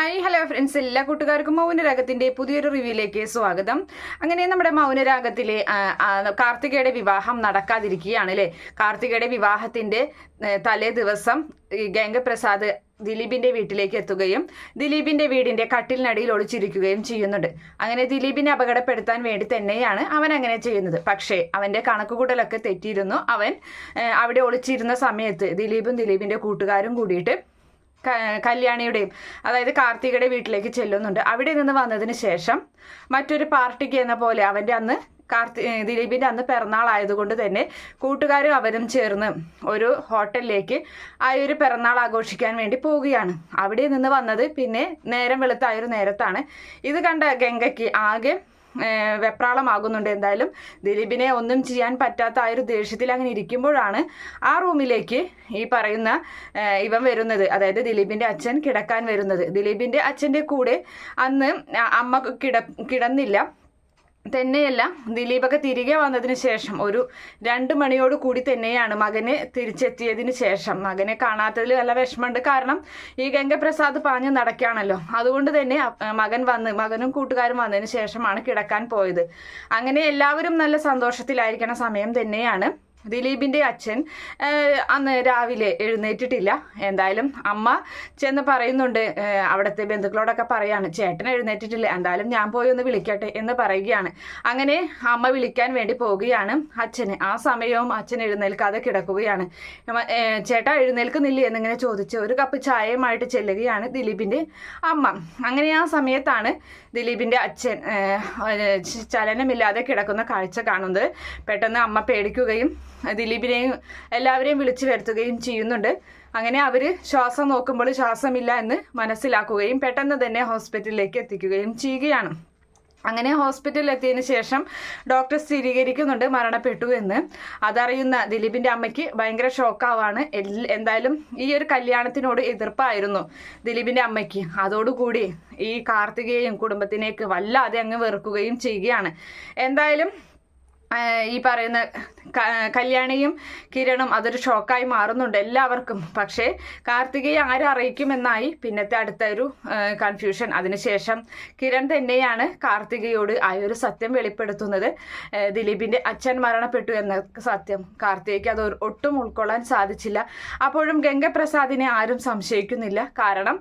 Hi hello friends, എല്ലാ കൂട്ടുകാർക്കും മൗനരാഗത്തിന്റെ പുതിയൊരു റിവ്യൂയിലേക്ക് സ്വാഗതം. അങ്ങനെ നമ്മുടെ മൗനരാഗത്തിലെ കാർത്തികയുടെ വിവാഹം നടക്കാതിരിക്കുകയാണ് അല്ലേ. കാർത്തികയുടെ വിവാഹത്തിന്റെ തലേ ദിവസം ഗംഗപ്രസാദ് ദിലീപിന്റെ വീട്ടിലേക്ക് എത്തുകയും ദിലീപിന്റെ വീടിന്റെ കട്ടിലിനടിയിൽ ഒളിച്ചിരിക്കുകയും ചെയ്യുന്നുണ്ട്. അങ്ങനെ ദിലീപിനെ അപകടപ്പെടുത്താൻ വേണ്ടി തന്നെയാണ് അവൻ അങ്ങനെ ചെയ്യുന്നത്. പക്ഷേ അവന്റെ കണക്കുകൂട്ടലൊക്കെ തെറ്റിയിരുന്നു. അവൻ അവിടെ ഒളിച്ചിരുന്ന സമയത്ത് ദിലീപിന്റെ കൂട്ടുകാരും കൂടിയിട്ട് കല്യാണിയുടെയും അതായത് കാർത്തികയുടെ വീട്ടിലേക്ക് ചെല്ലുന്നുണ്ട്. അവിടെ നിന്ന് വന്നതിന് ശേഷം മറ്റൊരു പാർട്ടിക്ക് എന്ന പോലെ ദിലീപിന്റെ അന്ന് പിറന്നാൾ ആയതുകൊണ്ട് തന്നെ കൂട്ടുകാരും അവരും ചേർന്ന് ഒരു ഹോട്ടലിലേക്ക് ആ ഒരു പിറന്നാൾ ആഘോഷിക്കാൻ വേണ്ടി പോവുകയാണ്. അവിടെ നിന്ന് വന്നത് പിന്നെ നേരം വെളുത്ത ആ ഒരു നേരത്താണ്. ഇത് കണ്ട ഗംഗയ്ക്ക് ആകെ വെപ്രാളമാകുന്നുണ്ട്. എന്തായാലും ദിലീപിനെ ഒന്നും ചെയ്യാൻ പറ്റാത്ത ആ ഒരു ദേഷ്യത്തിൽ അങ്ങനെ ഇരിക്കുമ്പോഴാണ് ആ റൂമിലേക്ക് ഈ പറയുന്ന ഇവൻ വരുന്നത്. അതായത് ദിലീപിന്റെ അച്ഛൻ കിടക്കാൻ വരുന്നത്. ദിലീപിന്റെ അച്ഛന്റെ കൂടെ അന്ന് അമ്മ കിടന്നില്ല തന്നെയല്ല, ദിലീപൊക്കെ തിരികെ വന്നതിന് ശേഷം ഒരു 2 മണിയോട് കൂടി തന്നെയാണ് മകന് തിരിച്ചെത്തിയതിന് ശേഷം. മകനെ കാണാത്തതിൽ നല്ല വിഷമമുണ്ട്. കാരണം ഈ ഗംഗപ്രസാദ് പാഞ്ഞു നടക്കുകയാണല്ലോ. അതുകൊണ്ട് തന്നെ മകനും കൂട്ടുകാരും വന്നതിന് ശേഷമാണ് കിടക്കാൻ പോയത്. അങ്ങനെ എല്ലാവരും നല്ല സന്തോഷത്തിലായിരിക്കണ സമയം തന്നെയാണ് ദിലീപിന്റെ അച്ഛൻ അന്ന് രാവിലെ എഴുന്നേറ്റിട്ടില്ല. എന്തായാലും അമ്മ ചെന്ന് പറയുന്നുണ്ട്, അവിടുത്തെ ബന്ധുക്കളോടൊക്കെ പറയാണ്, ചേട്ടൻ എഴുന്നേറ്റിട്ടില്ല, എന്തായാലും ഞാൻ പോയി ഒന്ന് വിളിക്കട്ടെ എന്ന് പറയുകയാണ്. അങ്ങനെ അമ്മ വിളിക്കാൻ വേണ്ടി പോവുകയാണ് അച്ഛന്. ആ സമയവും അച്ഛൻ എഴുന്നേൽക്കാതെ കിടക്കുകയാണ്. ചേട്ടാ എഴുന്നേൽക്കുന്നില്ലേ എന്നിങ്ങനെ ചോദിച്ച് ഒരു കപ്പ് ചായയുമായിട്ട് ചെല്ലുകയാണ് ദിലീപിന്റെ അമ്മ. അങ്ങനെ ആ സമയത്താണ് ദിലീപിന്റെ അച്ഛൻ ചലനമില്ലാതെ കിടക്കുന്ന കാഴ്ച കാണുന്നത്. പെട്ടെന്ന് അമ്മ പേടിക്കുകയും ദിലീപിനെയും എല്ലാവരെയും വിളിച്ചു വരുത്തുകയും ചെയ്യുന്നുണ്ട്. അങ്ങനെ അവര് ശ്വാസം നോക്കുമ്പോൾ ശ്വാസമില്ല എന്ന് മനസ്സിലാക്കുകയും പെട്ടെന്ന് തന്നെ ഹോസ്പിറ്റലിലേക്ക് എത്തിക്കുകയും ചെയ്യുകയാണ്. അങ്ങനെ ഹോസ്പിറ്റലിൽ എത്തിയതിനു ശേഷം ഡോക്ടർ സ്ഥിരീകരിക്കുന്നുണ്ട് മരണപ്പെട്ടു എന്ന്. അതറിയുന്ന ദിലീപിന്റെ അമ്മയ്ക്ക് ഭയങ്കര ഷോക്കാവാണ്. എന്തായാലും ഈ ഒരു കല്യാണത്തിനോട് എതിർപ്പായിരുന്നു ദിലീപിന്റെ അമ്മയ്ക്ക്. അതോടുകൂടി ഈ കാർത്തികയെയും കുടുംബത്തിനേക്ക് വല്ലാതെ അങ്ങ് വെറുക്കുകയും ചെയ്യുകയാണ്. എന്തായാലും ഈ പറയുന്ന കല്യാണിയും കിരണും അതൊരു ഷോക്കായി മാറുന്നുണ്ട് എല്ലാവർക്കും. പക്ഷേ കാർത്തികയെ ആരറിയിക്കുമെന്നായി പിന്നത്തെ അടുത്ത ഒരു കൺഫ്യൂഷൻ. അതിനുശേഷം കിരൺ തന്നെയാണ് കാർത്തികയോട് ആ ഒരു സത്യം വെളിപ്പെടുത്തുന്നത്. ദിലീപിന്റെ അച്ഛൻ മരണപ്പെട്ടു എന്ന സത്യം കാർത്തികയ്ക്ക് അത് ഒട്ടും ഉൾക്കൊള്ളാൻ സാധിച്ചില്ല. അപ്പോഴും ഗംഗപ്രസാദിനെ ആരും സംശയിക്കുന്നില്ല. കാരണം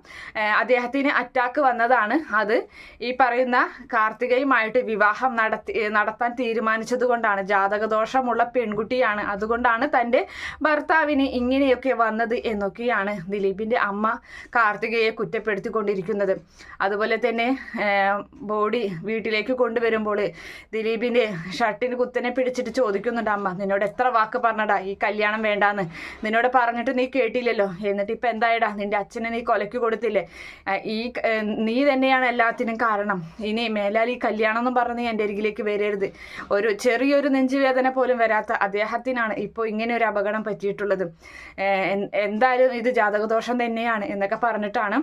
അദ്ദേഹത്തിന് അറ്റാക്ക് വന്നതാണ്. അത് ഈ പറയുന്ന കാർത്തികയുമായിട്ട് വിവാഹം നടത്താൻ തീരുമാനിച്ചതുകൊണ്ടാണ്. ജാതകദോഷമുള്ള പെൺകുട്ടിയാണ്, അതുകൊണ്ടാണ് തൻ്റെ ഭർത്താവിന് ഇങ്ങനെയൊക്കെ വന്നത് എന്നൊക്കെയാണ് ദിലീപിന്റെ അമ്മ കാർത്തികയെ കുറ്റപ്പെടുത്തിക്കൊണ്ടിരിക്കുന്നത്. അതുപോലെ തന്നെ ബോഡി വീട്ടിലേക്ക് കൊണ്ടുവരുമ്പോൾ ദിലീപിന്റെ ഷർട്ടിന് കുത്തനെ പിടിച്ചിട്ട് ചോദിക്കുന്നുണ്ട് അമ്മ, നിന്നോട് എത്ര വാക്ക് പറഞ്ഞടാ ഈ കല്യാണം വേണ്ടാന്ന്, നിന്നോട് പറഞ്ഞിട്ട് നീ കേട്ടില്ലല്ലോ, എന്നിട്ട് ഇപ്പം എന്തായടാ, നിന്റെ അച്ഛനെ നീ കൊലയ്ക്ക് കൊടുത്തില്ലേ, നീ തന്നെയാണ് എല്ലാത്തിനും കാരണം, ഇനി മേലാൽ ഈ കല്യാണം എന്നും പറഞ്ഞ് എൻ്റെ അരികിലേക്ക് വരരുത്. ഒരു ചെറിയൊരു നെഞ്ചുവേദന പോലും വരാത്ത അദ്ദേഹത്തിനാണ് ഇപ്പോൾ ഇങ്ങനെ ഒരു അപകടം പറ്റിയിട്ടുള്ളത്. എന്തായാലും ഇത് ജാതകദോഷം തന്നെയാണ് എന്നൊക്കെ പറഞ്ഞിട്ടാണ്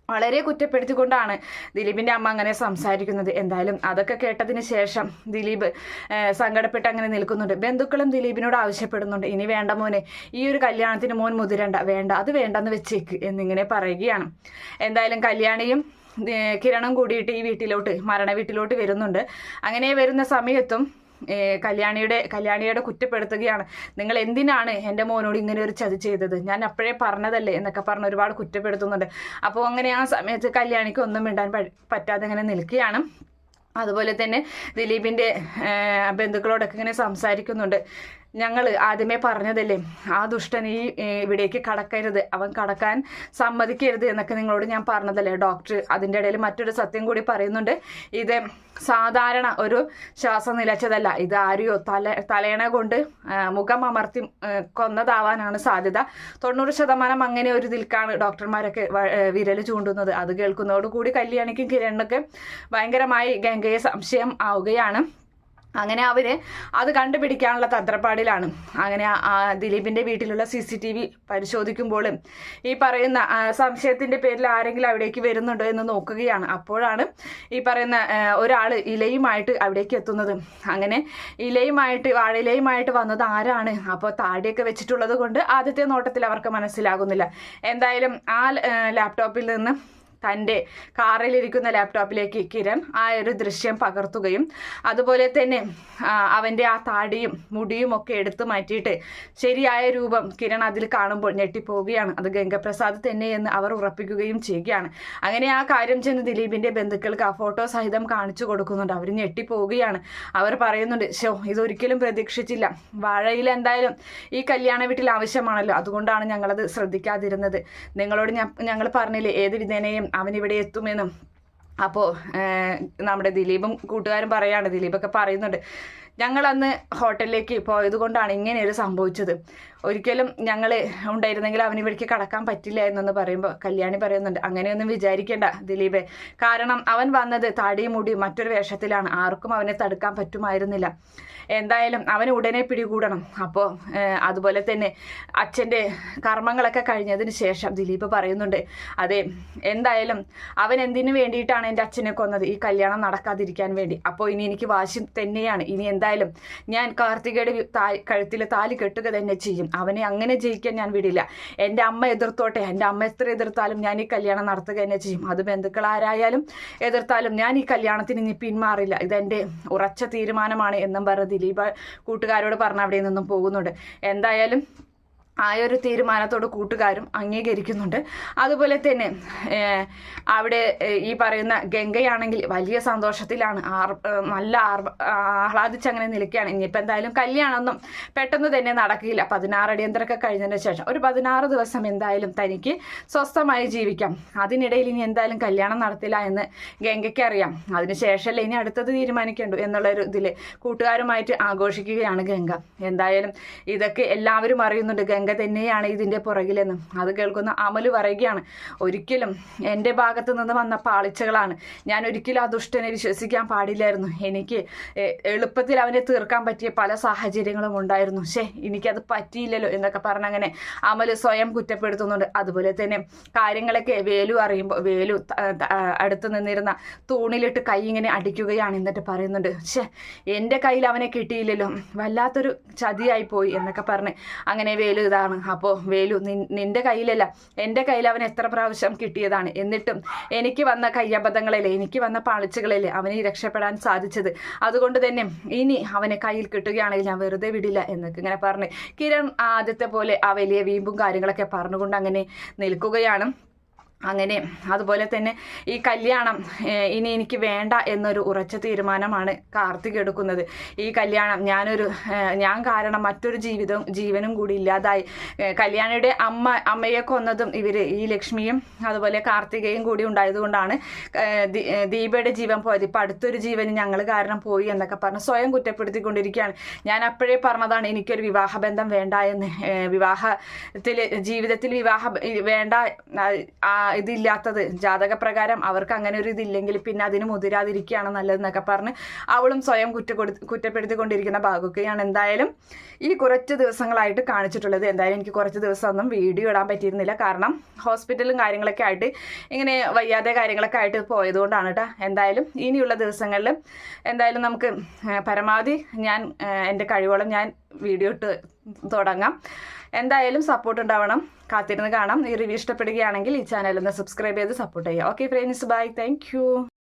വളരെ കുറ്റപ്പെടുത്തിക്കൊണ്ടാണ് ദിലീപിന്റെ അമ്മ അങ്ങനെ സംസാരിക്കുന്നത്. എന്തായാലും അതൊക്കെ കേട്ടതിന് ശേഷം ദിലീപ് സങ്കടപ്പെട്ട് അങ്ങനെ നിൽക്കുന്നുണ്ട്. ബന്ധുക്കളും ദിലീപിനോട് ആവശ്യപ്പെടുന്നുണ്ട്, ഇനി വേണ്ട മോനെ, ഈ ഒരു കല്യാണത്തിന് മോൻ മുതിരണ്ട, വേണ്ട, അത് വേണ്ടെന്ന് വെച്ചേക്ക് എന്നിങ്ങനെ പറയുകയാണ്. എന്തായാലും കല്യാണിയും കിരണും കൂടിയിട്ട് ഈ മരണ വീട്ടിലോട്ട് വരുന്നുണ്ട്. അങ്ങനെ വരുന്ന സമയത്തും കല്യാണിയുടെ കുറ്റപ്പെടുത്തുകയാണ്. നിങ്ങൾ എന്തിനാണ് എൻ്റെ മോനോട് ഇങ്ങനെ ഒരു ചതി ചെയ്തത്, ഞാൻ അപ്പോഴേ പറഞ്ഞതല്ലേ എന്നൊക്കെ പറഞ്ഞ് ഒരുപാട് കുറ്റപ്പെടുത്തുന്നുണ്ട്. അപ്പോൾ അങ്ങനെ ആ സമയത്ത് കല്യാണിക്ക് ഒന്നും മിണ്ടാൻ പറ്റാതെ ഇങ്ങനെ നിൽക്കുകയാണ്. അതുപോലെ തന്നെ ദിലീപിന്റെ ബന്ധുക്കളോടൊക്കെ ഇങ്ങനെ സംസാരിക്കുന്നുണ്ട്. ഞങ്ങൾ ആദ്യമേ പറഞ്ഞതല്ലേ, ആ ദുഷ്ടൻ ഇവിടേക്ക് കടക്കരുത്, അവൻ കടക്കാൻ സമ്മതിക്കരുത് എന്നൊക്കെ നിങ്ങളോട് ഞാൻ പറഞ്ഞതല്ലേ ഡോക്ടർ. അതിൻ്റെ ഇടയിൽ മറ്റൊരു സത്യം കൂടി പറയുന്നുണ്ട്. ഇത് സാധാരണ ഒരു ശ്വാസം നിലച്ചതല്ല, ഇത് ആരെയോ തലയണ കൊണ്ട് മുഖം അമർത്തി കൊന്നതാവാനാണ് സാധ്യത. 90% അങ്ങനെ ഒരു ഇതിൽക്കാണ് ഡോക്ടർമാരൊക്കെ വിരൽ ചൂണ്ടുന്നത്. അത് കേൾക്കുന്നതോടുകൂടി കല്യാണിക്കും കിരണിനൊക്കെ ഭയങ്കരമായി ഗംഗയെ സംശയം ആവുകയാണ്. അങ്ങനെ അവര് അത് കണ്ടുപിടിക്കാനുള്ള തത്രപ്പാടിലാണ്. അങ്ങനെ ദിലീപിന്റെ വീട്ടിലുള്ള CCTV പരിശോധിക്കുമ്പോൾ ഈ പറയുന്ന സംശയത്തിന്റെ പേരിൽ ആരെങ്കിലും അവിടേക്ക് വരുന്നുണ്ടോ എന്ന് നോക്കുകയാണ്. അപ്പോഴാണ് ഈ പറയുന്ന ഒരാൾ ഇലയുമായിട്ട് അവിടേക്ക് എത്തുന്നത്. അങ്ങനെ വാഴയിലയുമായിട്ട് വന്നത് ആരാണ്? അപ്പോൾ താടിയൊക്കെ വെച്ചിട്ടുള്ളത് കൊണ്ട് ആദ്യത്തെ നോട്ടത്തിൽ അവർക്ക് മനസ്സിലാകുന്നില്ല. എന്തായാലും ആ ലാപ്ടോപ്പിൽ നിന്ന് തൻ്റെ കാറിലിരിക്കുന്ന ലാപ്ടോപ്പിലേക്ക് കിരൺ ആ ഒരു ദൃശ്യം പകർത്തുകയും അതുപോലെ തന്നെ അവൻ്റെ ആ താടിയും മുടിയും ഒക്കെ എടുത്തു മാറ്റിയിട്ട് ശരിയായ രൂപം കിരൺ അതിൽ കാണുമ്പോൾ ഞെട്ടിപ്പോവുകയാണ്. അത് ഗംഗപ്രസാദ് തന്നെയെന്ന് അവർ ഉറപ്പിക്കുകയും ചെയ്യുകയാണ്. അങ്ങനെ ആ കാര്യം ചെന്ന് ദിലീപിൻ്റെ ബന്ധുക്കൾക്ക് ആ ഫോട്ടോ സഹിതം കാണിച്ചു കൊടുക്കുന്നുണ്ട്. അവർ ഞെട്ടിപ്പോവുകയാണ്. അവർ പറയുന്നുണ്ട്, ഇതൊരിക്കലും പ്രതീക്ഷിച്ചില്ല. വാഴയിൽ എന്തായാലും ഈ കല്യാണ വീട്ടിൽ ആവശ്യമാണല്ലോ, അതുകൊണ്ടാണ് ഞങ്ങളത് ശ്രദ്ധിക്കാതിരുന്നത്. നിങ്ങളോട് ഞങ്ങൾ പറഞ്ഞില്ലേ ഏത് വിധേനയും അവനിവിടെ എത്തുമെന്നും. അപ്പോൾ നമ്മുടെ ദിലീപും കൂട്ടുകാരും പറയാണ്, ദിലീപൊക്കെ പറയുന്നുണ്ട്, ഞങ്ങൾ അന്ന് ഹോട്ടലിലേക്ക് പോയത് കൊണ്ടാണ് ഇങ്ങനെയൊരു സംഭവിച്ചത്. ഒരിക്കലും ഞങ്ങൾ ഉണ്ടായിരുന്നെങ്കിൽ അവന് ഇവിടേക്ക് കടക്കാൻ പറ്റില്ലായിരുന്നെന്ന് പറയുമ്പോൾ കല്യാണി പറയുന്നുണ്ട്, അങ്ങനെയൊന്നും വിചാരിക്കേണ്ട ദിലീപേ, കാരണം അവൻ വന്നത് താടിയും മുടിയും മറ്റൊരു വേഷത്തിലാണ്. ആർക്കും അവനെ തടുക്കാൻ പറ്റുമായിരുന്നില്ല. എന്തായാലും അവന് ഉടനെ പിടികൂടണം. അപ്പോൾ അതുപോലെ തന്നെ അച്ഛൻ്റെ കർമ്മങ്ങളൊക്കെ കഴിഞ്ഞതിന് ശേഷം ദിലീപ് പറയുന്നുണ്ട്, അതെ, എന്തായാലും അവൻ എന്തിനു വേണ്ടിയിട്ടാണ് എൻ്റെ അച്ഛനെ കൊന്നത്? ഈ കല്യാണം നടക്കാതിരിക്കാൻ വേണ്ടി. അപ്പോൾ ഇനി എനിക്ക് വാശി തന്നെയാണ്. ഇനി എന്തായാലും ഞാൻ കാർത്തികയുടെ കഴുത്തിൽ താലി കെട്ടുക തന്നെ ചെയ്യും. അവനെ അങ്ങനെ ജയിക്കാൻ ഞാൻ വിടില്ല. എൻ്റെ അമ്മ എതിർത്തോട്ടെ, എൻ്റെ അമ്മ എത്ര എതിർത്താലും ഞാൻ ഈ കല്യാണം നടത്തുക തന്നെ ചെയ്യും. അത് ബന്ധുക്കൾ ആരായാലും എതിർത്താലും ഞാൻ ഈ കല്യാണത്തിന് ഇനി പിന്മാറില്ല. ഇതെൻ്റെ ഉറച്ച തീരുമാനമാണ് എന്നും പറഞ്ഞ് ദിലീപ് കൂട്ടുകാരോട് പറഞ്ഞ് അവിടെ നിന്നും പോകുന്നുണ്ട്. എന്തായാലും ആ ഒരു തീരുമാനത്തോട് കൂട്ടുകാരും അംഗീകരിക്കുന്നുണ്ട്. അതുപോലെ തന്നെ അവിടെ ഈ പറയുന്ന ഗംഗയാണെങ്കിൽ വലിയ സന്തോഷത്തിലാണ്, നല്ല ആഹ്ലാദിച്ചങ്ങനെ നിൽക്കുകയാണ്. ഇനിയിപ്പോൾ എന്തായാലും കല്യാണമൊന്നും പെട്ടെന്ന് തന്നെ നടക്കില്ല. 16 അടിയന്തരമൊക്കെ കഴിഞ്ഞതിന് ശേഷം ഒരു 16 ദിവസം എന്തായാലും തനിക്ക് സ്വസ്ഥമായി ജീവിക്കാം. അതിനിടയിൽ ഇനി എന്തായാലും കല്യാണം നടത്തില്ല എന്ന് ഗംഗയ്ക്ക് അറിയാം. അതിനുശേഷമല്ലേ ഇനി അടുത്തത് തീരുമാനിക്കേണ്ടു എന്നുള്ളൊരു ഇതിൽ കൂട്ടുകാരുമായിട്ട് ആഘോഷിക്കുകയാണ് ഗംഗ. എന്തായാലും ഇതൊക്കെ എല്ലാവരും അറിയുന്നുണ്ട്, ഗംഗ തന്നെയാണ് ഇതിൻ്റെ പുറകിലെന്ന്. അത് കേൾക്കുന്ന അമല് പറയുകയാണ്, ഒരിക്കലും എൻ്റെ ഭാഗത്ത് നിന്ന് വന്ന പാളിച്ചകളാണ്. ഞാൻ ഒരിക്കലും ആ ദുഷ്ടനെ വിശ്വസിക്കാൻ പാടില്ലായിരുന്നു. എനിക്ക് എളുപ്പത്തിൽ അവനെ തീർക്കാൻ പറ്റിയ പല സാഹചര്യങ്ങളും ഉണ്ടായിരുന്നു. എനിക്കത് പറ്റിയില്ലല്ലോ എന്നൊക്കെ പറഞ്ഞങ്ങനെ അമല് സ്വയം കുറ്റപ്പെടുത്തുന്നുണ്ട്. അതുപോലെ തന്നെ കാര്യങ്ങളൊക്കെ വേലു അറിയുമ്പോൾ വേലു അടുത്ത് നിന്നിരുന്ന തൂണിലിട്ട് കൈ ഇങ്ങനെ അടിക്കുകയാണ്. എന്നിട്ട് പറയുന്നുണ്ട്, എൻ്റെ കയ്യിൽ അവനെ കിട്ടിയില്ലല്ലോ, വല്ലാത്തൊരു ചതിയായി പോയി എന്നൊക്കെ പറഞ്ഞ് അങ്ങനെ വേലു ഇതാണ്. അപ്പോൾ വേലു, നിന്റെ കയ്യിലല്ല, എൻ്റെ കയ്യിൽ അവൻ എത്ര പ്രാവശ്യം കിട്ടിയതാണ്. എന്നിട്ടും എനിക്ക് വന്ന കയ്യബദ്ധങ്ങളിലെ, എനിക്ക് വന്ന പാളിച്ചകളിലെ അവന് രക്ഷപ്പെടാൻ സാധിച്ചത്. അതുകൊണ്ട് തന്നെ ഇനി അവനെ കയ്യിൽ കിട്ടുകയാണെങ്കിൽ ഞാൻ വെറുതെ വിടില്ല എന്നൊക്കെ ഇങ്ങനെ പറഞ്ഞ് കിരൺ ആദ്യത്തെ പോലെ ആ വലിയ വീമ്പും കാര്യങ്ങളൊക്കെ പറഞ്ഞുകൊണ്ട് അങ്ങനെ നിൽക്കുകയാണ്. അങ്ങനെ അതുപോലെ തന്നെ ഈ കല്യാണം ഇനി എനിക്ക് വേണ്ട എന്നൊരു ഉറച്ച തീരുമാനമാണ് കാർത്തിക് എടുക്കുന്നത്. ഈ കല്യാണം ഞാൻ കാരണം മറ്റൊരു ജീവനും കൂടി ഇല്ലാതായി. കല്യാണിയുടെ അമ്മയെ കൊന്നതും ഈ ലക്ഷ്മിയും അതുപോലെ കാർത്തികയും കൂടി ഉണ്ടായതുകൊണ്ടാണ് ദീപയുടെ ജീവൻ പോയത്. ഇപ്പം അടുത്തൊരു ജീവന് ഞങ്ങൾ കാരണം പോയി എന്നൊക്കെ പറഞ്ഞ് സ്വയം കുറ്റപ്പെടുത്തിക്കൊണ്ടിരിക്കുകയാണ്. ഞാൻ അപ്പോഴേ പറഞ്ഞതാണ് എനിക്കൊരു വിവാഹബന്ധം വേണ്ട എന്ന്. ജീവിതത്തിൽ വിവാഹം വേണ്ട, ഇതില്ലാത്തത് ജാതകപ്രകാരം അവർക്ക് അങ്ങനെ ഒരു ഇതില്ലെങ്കിൽ പിന്നെ അതിന് മുതിരാതിരിക്കുകയാണ് നല്ലതെന്നൊക്കെ പറഞ്ഞ് അവളും സ്വയം കുറ്റപ്പെടുത്തിക്കൊണ്ടിരിക്കുന്ന ഭാഗമൊക്കെയാണ് എന്തായാലും ഈ കുറച്ച് ദിവസങ്ങളായിട്ട് കാണിച്ചിട്ടുള്ളത്. എന്തായാലും എനിക്ക് കുറച്ച് ദിവസമൊന്നും വീഡിയോ ഇടാൻ പറ്റിയിരുന്നില്ല, കാരണം ഹോസ്പിറ്റലും കാര്യങ്ങളൊക്കെ ആയിട്ട് ഇങ്ങനെ വയ്യാതെ കാര്യങ്ങളൊക്കെ ആയിട്ട് പോയതുകൊണ്ടാണ് കേട്ടോ. എന്തായാലും ഇനിയുള്ള ദിവസങ്ങളിൽ എന്തായാലും നമുക്ക് പരമാവധി ഞാൻ എൻ്റെ കഴിവോളം ഞാൻ വീഡിയോ ഇട്ട് തുടങ്ങാം. എന്തായാലും സപ്പോർട്ട് ഉണ്ടാവണം, കാത്തിരുന്ന് കാണാം. ഈ റിവ്യൂ ഇഷ്ടപ്പെടുകയാണെങ്കിൽ ഈ ചാനൽ ഒന്ന് സബ്സ്ക്രൈബ് ചെയ്ത് സപ്പോർട്ട് ചെയ്യുക. Okay friends, bye, thank U.